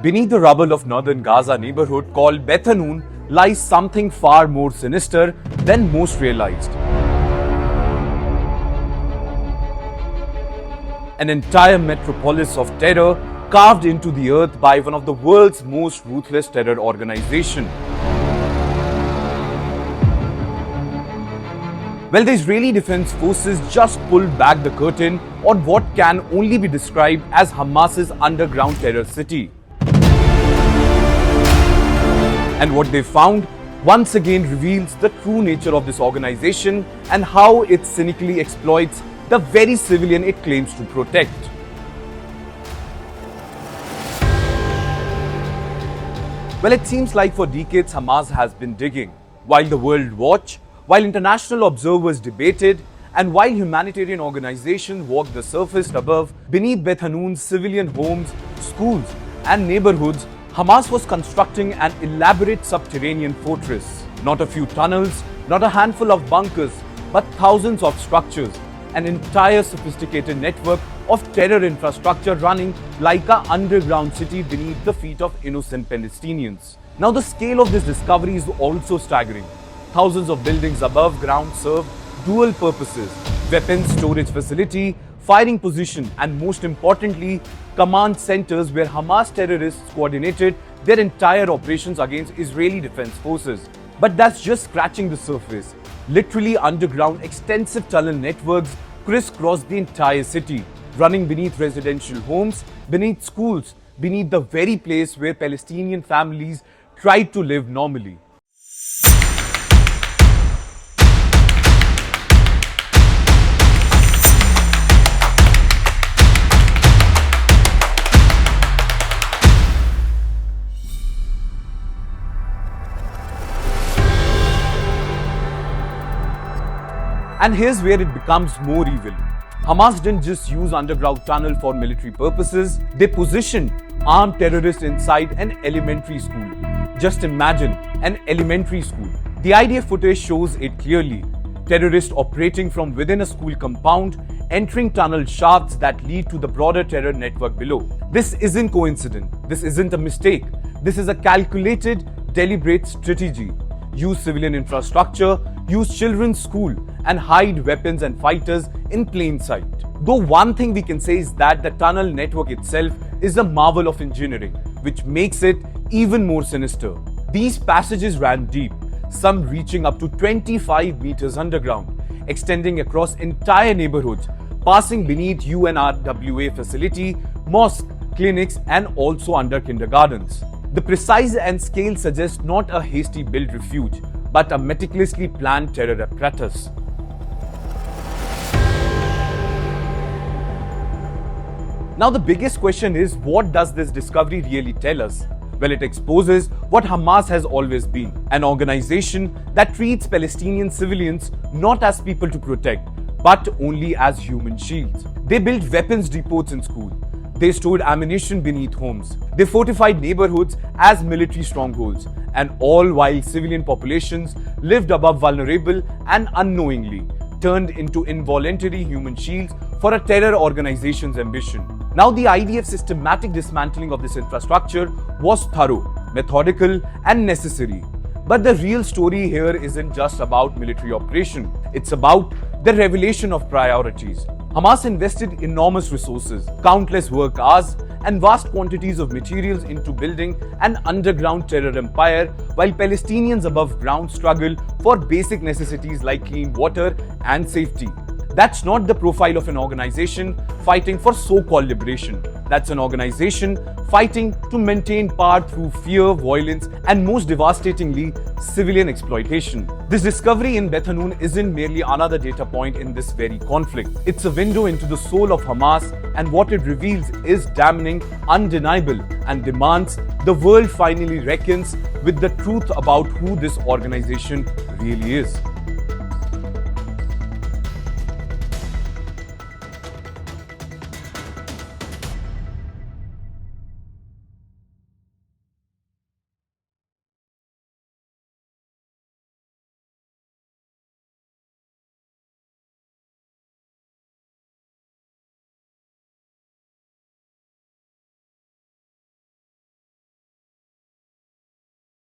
Beneath the rubble of northern Gaza neighborhood called Beit Hanoun lies something far more sinister than most realized. An entire metropolis of terror carved into the earth by one of the world's most ruthless terror organizations. Well, the Israeli Defense Forces just pulled back the curtain on what can only be described as Hamas's underground terror city. And what they found once again reveals the true nature of this organization and how it cynically exploits the very civilian it claims to protect. Well, it seems like for decades Hamas has been digging, while the world watched, while international observers debated, and while humanitarian organizations walked the surface above. Beneath Beit Hanoun's civilian homes, schools, and neighborhoods, Hamas was constructing an elaborate subterranean fortress. Not a few tunnels, not a handful of bunkers, but thousands of structures. An entire sophisticated network of terror infrastructure running like an underground city beneath the feet of innocent Palestinians. Now, the scale of this discovery is also staggering. Thousands of buildings above ground serve dual purposes: weapons storage facility, firing position, and most importantly, command centers where Hamas terrorists coordinated their entire operations against Israeli Defense Forces. But that's just scratching the surface. Literally underground extensive tunnel networks crisscross the entire city, running beneath residential homes, beneath schools, beneath the very place where Palestinian families tried to live normally. And here's where it becomes more evil. Hamas didn't just use underground tunnel for military purposes, they positioned armed terrorists inside an elementary school. Just imagine an elementary school. The IDF footage shows it clearly. Terrorists operating from within a school compound, entering tunnel shafts that lead to the broader terror network below. This isn't coincidence. This isn't a mistake. This is a calculated, deliberate strategy. Use civilian infrastructure, use children's school, and hide weapons and fighters in plain sight. Though one thing we can say is that the tunnel network itself is a marvel of engineering, which makes it even more sinister. These passages ran deep, some reaching up to 25 meters underground, extending across entire neighborhoods, passing beneath UNRWA facility, mosques, clinics, and also under kindergartens. The precise and scale suggest not a hasty built refuge, but a meticulously planned terror apparatus. Now, the biggest question is, what does this discovery really tell us? Well, it exposes what Hamas has always been: an organization that treats Palestinian civilians not as people to protect, but only as human shields. They built weapons depots in schools. They stored ammunition beneath homes. They fortified neighborhoods as military strongholds, and all while civilian populations lived above vulnerable and unknowingly turned into involuntary human shields for a terror organization's ambition. Now, the IDF's systematic dismantling of this infrastructure was thorough, methodical, and necessary. But the real story here isn't just about military operation. It's about the revelation of priorities. Hamas invested enormous resources, countless work hours, and vast quantities of materials into building an underground terror empire, while Palestinians above ground struggle for basic necessities like clean water and safety. That's not the profile of an organization fighting for so-called liberation. That's an organization fighting to maintain power through fear, violence, and most devastatingly, civilian exploitation. This discovery in Beit Hanoun isn't merely another data point in this very conflict. It's a window into the soul of Hamas, and what it reveals is damning, undeniable, and demands the world finally reckons with the truth about who this organization really is.